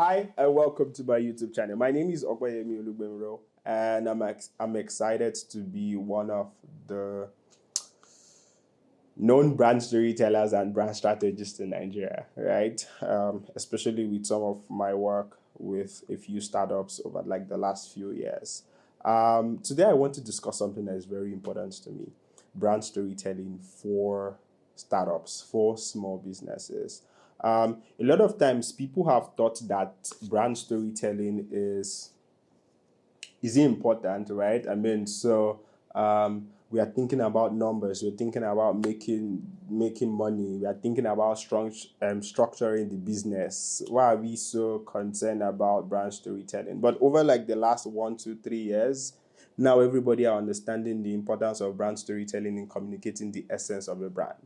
Hi and welcome to my YouTube channel. My name is Okwayemi Olugbemiro and I'm excited to be one of the known brand storytellers and brand strategists in Nigeria, right? Especially with some of my work with a few startups over like the last few years. Today I want to discuss something that is very important to me: brand storytelling for startups, for small businesses. A lot of times people have thought that brand storytelling is important, right? We are thinking about numbers, we're thinking about making money, we are thinking about structuring the business. Why are we so concerned about brand storytelling? But over like the last 1, 2, 3 years, now everybody are understanding the importance of brand storytelling in communicating the essence of a brand.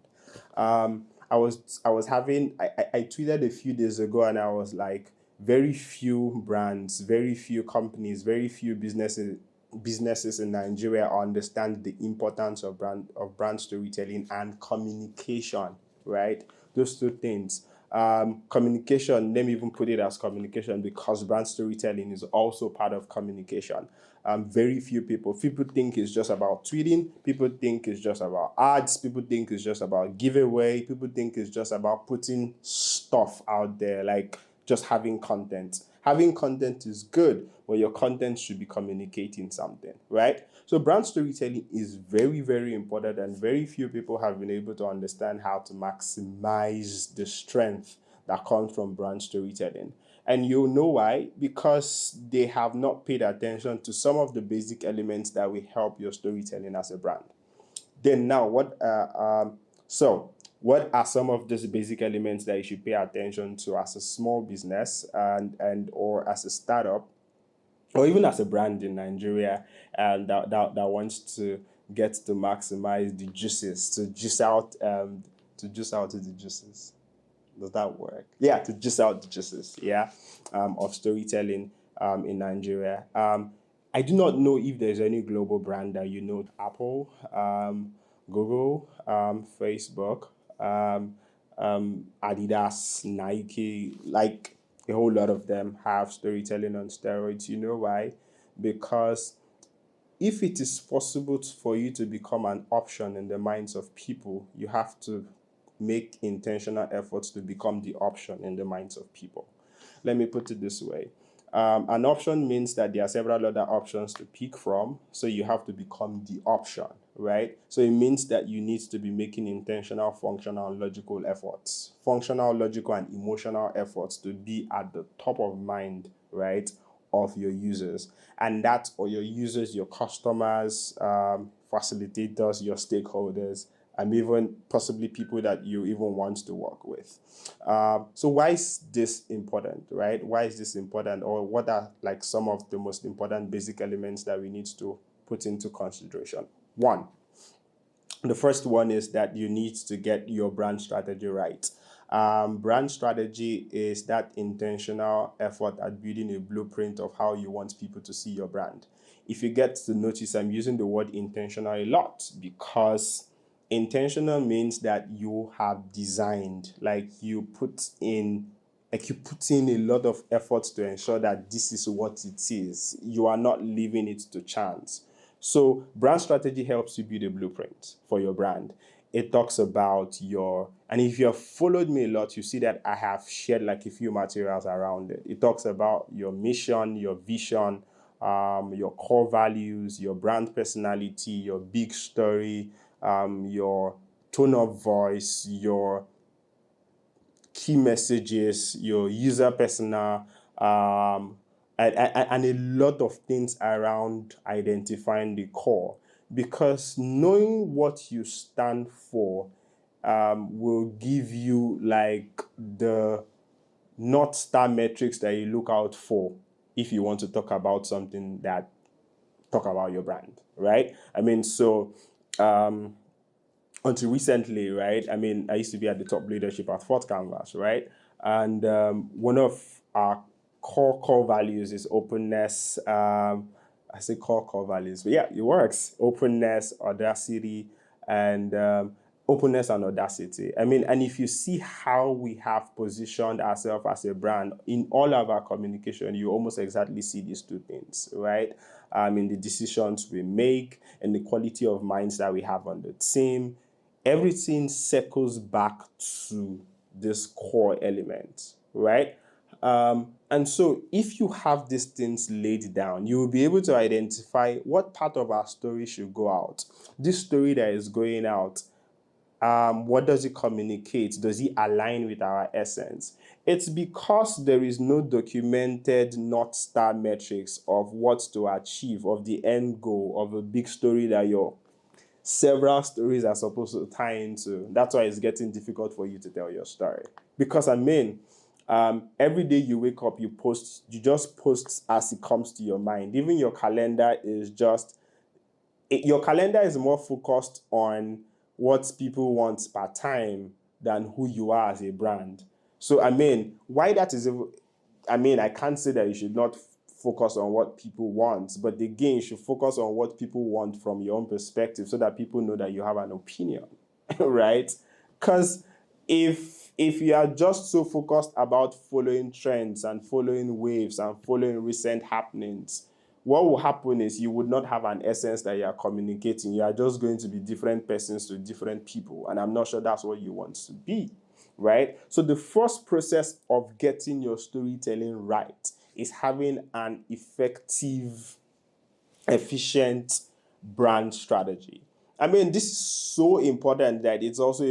I tweeted a few days ago and I was like, very few brands, very few companies, very few businesses in Nigeria understand the importance of brand storytelling and communication, right? Those two things. Communication, let me even put it as communication because brand storytelling is also part of communication. Very few people think it's just about tweeting, people think it's just about ads, people think it's just about giveaway, people think it's just about putting stuff out there, like just having content. Having content is good, but your content should be communicating something, right? So brand storytelling is very, very important, and very few people have been able to understand how to maximize the strength that comes from brand storytelling. And you'll know why, because they have not paid attention to some of the basic elements that will help your storytelling as a brand. Then now, what are some of those basic elements that you should pay attention to as a small business and or as a startup, or even as a brand in Nigeria, and that wants to get to maximize the juices, to juice out the juices. Does that work? Yeah, to juice out the juices, yeah, of storytelling in Nigeria. I do not know if there's any global brand that you know: Apple, Google, Facebook, Adidas, Nike, like a whole lot of them have storytelling on steroids. You know why? Because if it is possible for you to become an option in the minds of people, you have to make intentional efforts to become the option in the minds of people. Let me put it this way. An option means that there are several other options to pick from, so you have to become the option, right? So it means that you need to be making intentional, functional, and logical efforts. Functional, logical, and emotional efforts to be at the top of mind, right, of your users. And that, or your users, your customers, facilitators, your stakeholders, and even possibly people that you even want to work with. So why is this important, right? Why is this important? Or what are like some of the most important basic elements that we need to put into consideration? One, the first one is that you need to get your brand strategy right. Brand strategy is that intentional effort at building a blueprint of how you want people to see your brand. If you get to notice, I'm using the word intentional a lot because intentional means that you have designed, like you put in a lot of effort to ensure that this is what it is. You are not leaving it to chance. So brand strategy helps you build a blueprint for your brand. It talks about and if you have followed me a lot, you see that I have shared like a few materials around it. It talks about your mission, your vision, your core values, your brand personality, your big story, your tone of voice, your key messages, your user persona, and a lot of things around identifying the core. Because knowing what you stand for will give you like the North Star metrics that you look out for if you want to talk about something that talk about your brand, right? Until recently, right? I used to be at the top leadership at Fort Canvas, right? And one of our core values is openness. I say core values, but yeah, it works. Openness, audacity, and openness and audacity. I mean, and if you see how we have positioned ourselves as a brand in all of our communication, you almost exactly see these two things, right? In the decisions we make and the quality of minds that we have on the team, everything circles back to this core element, right? And so if you have these things laid down, you will be able to identify what part of our story should go out. This story that is going out, what does it communicate? Does it align with our essence? It's because there is no documented North Star metrics of what to achieve, of the end goal of a big story that your several stories are supposed to tie into. That's why it's getting difficult for you to tell your story. Because every day you wake up, you just post as it comes to your mind. Even your calendar is your calendar is more focused on what people want per time than who you are as a brand. So, why that is, I can't say that you should not focus on what people want, but again, you should focus on what people want from your own perspective so that people know that you have an opinion, right? Because if you are just so focused about following trends and following waves and following recent happenings, what will happen is you would not have an essence that you are communicating. You are just going to be different persons to different people. And I'm not sure that's what you want to be, right? So the first process of getting your storytelling right is having an effective, efficient brand strategy. This is so important that it also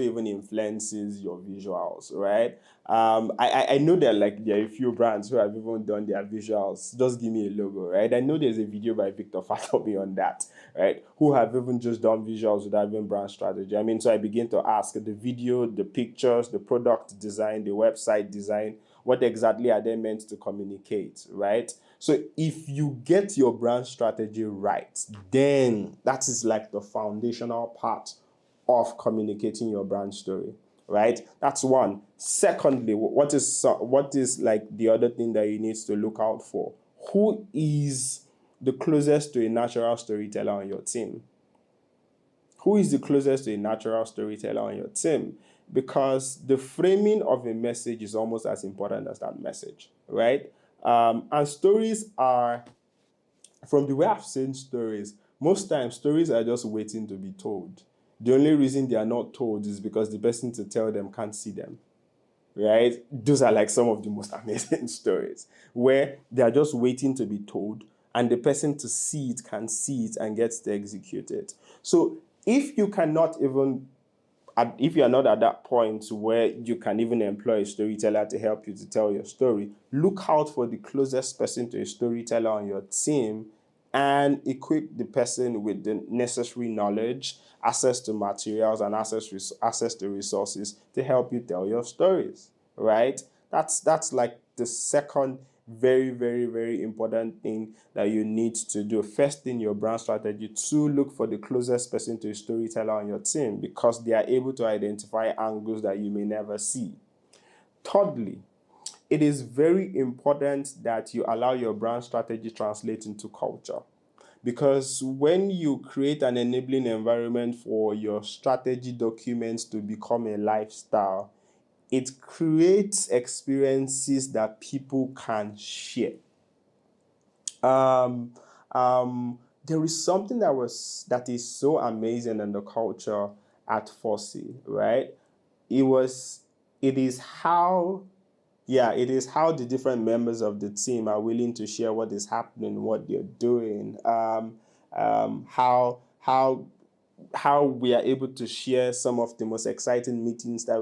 even influences your visuals, right? I know that there are a few brands who have even done their visuals. Just give me a logo, right? I know there's a video by Victor Fatobi on that, right? Who have even just done visuals without even brand strategy. So I begin to ask the video, the pictures, the product design, the website design, what exactly are they meant to communicate, right? So if you get your brand strategy right, then that is like the foundational part of communicating your brand story, right? That's one. Secondly, what is like the other thing that you need to look out for? Who is the closest to a natural storyteller on your team? Who is the closest to a natural storyteller on your team? Because the framing of a message is almost as important as that message, right? And stories are, from the way I've seen stories, most times stories are just waiting to be told. The only reason they are not told is because the person to tell them can't see them, right? Those are like some of the most amazing stories where they are just waiting to be told, and the person to see it can see it and gets to execute it. So if you cannot even, if you are not at that point where you can even employ a storyteller to help you to tell your story, look out for the closest person to a storyteller on your team and equip the person with the necessary knowledge, access to materials, and access to resources to help you tell your stories, right? That's like the second very, very, very important thing that you need to do. First, in your brand strategy, to look for the closest person to a storyteller on your team because they are able to identify angles that you may never see. Thirdly, it is very important that you allow your brand strategy translate into culture. Because when you create an enabling environment for your strategy documents to become a lifestyle, it creates experiences that people can share. Um, there is something that is so amazing in the culture at Fossey, right? It was, it is how, yeah, it is how the different members of the team are willing to share what is happening, what they're doing, how we are able to share some of the most exciting meetings that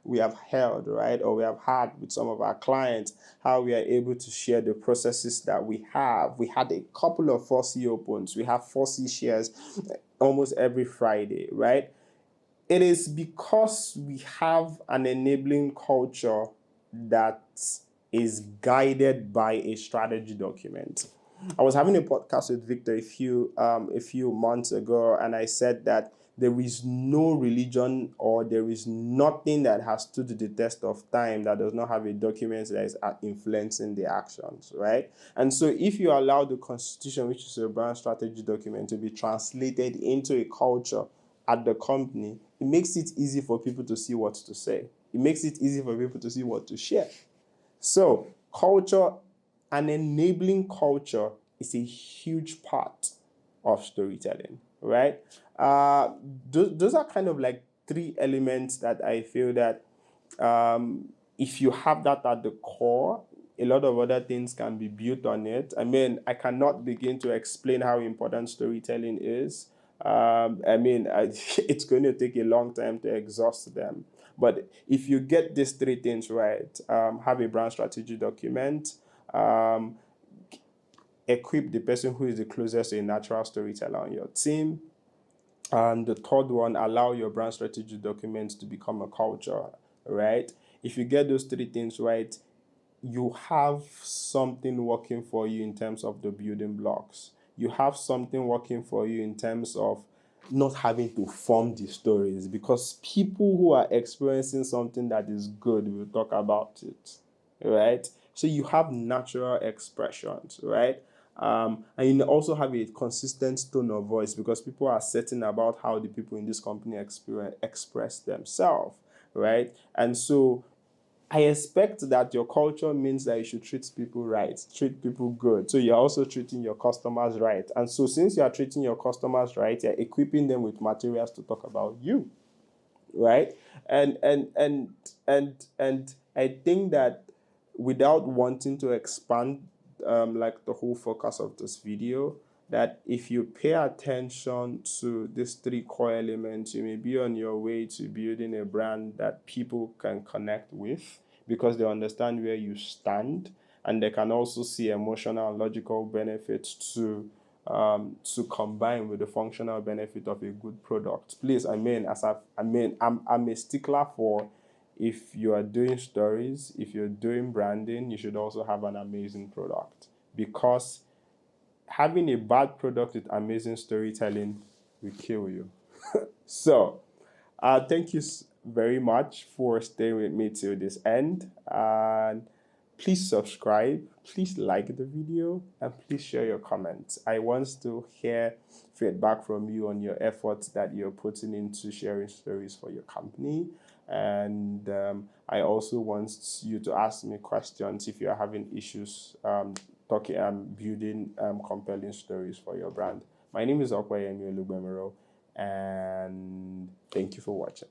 we have held, right, or we have had with some of our clients, how we are able to share the processes that we have. We had a couple of 4C opens. We have 4C shares almost every Friday, right? It is because we have an enabling culture that is guided by a strategy document. I was having a podcast with Victor a few months ago, and I said that there is no religion or there is nothing that has stood the test of time that does not have a document that is influencing the actions, right? And so if you allow the Constitution, which is a brand strategy document, to be translated into a culture at the company, it makes it easy for people to see what to say. It makes it easy for people to see what to share. So, culture, an enabling culture, is a huge part of storytelling, right? Those are kind of like three elements that I feel that if you have that at the core, a lot of other things can be built on it. I mean, I cannot begin to explain how important storytelling is. It's going to take a long time to exhaust them. But if you get these three things right, have a brand strategy document, um, equip the person who is the closest to a natural storyteller on your team, and the third one, allow your brand strategy document to become a culture, right? If you get those three things right, you have something working for you in terms of the building blocks. You have something working for you in terms of not having to form the stories, because people who are experiencing something that is good will talk about it, right? So you have natural expressions, right? And you also have a consistent tone of voice, because people are certain about how the people in this company express themselves, right? And so I expect that your culture means that you should treat people right, treat people good. So you're also treating your customers right. And so since you are treating your customers right, you're equipping them with materials to talk about you, right? And I think that, without wanting to expand like the whole focus of this video, that if you pay attention to these three core elements, you may be on your way to building a brand that people can connect with, because they understand where you stand, and they can also see emotional and logical benefits to combine with the functional benefit of a good product. Please, I'm a stickler for, if you are doing stories, if you're doing branding, you should also have an amazing product, because having a bad product with amazing storytelling will kill you. So, thank you very much for staying with me till this end. And please subscribe, please like the video, and please share your comments. I want to hear feedback from you on your efforts that you're putting into sharing stories for your company. And I also want you to ask me questions if you're having issues talking and building compelling stories for your brand. My name is Okwayemi Olugbemiro, and thank you for watching.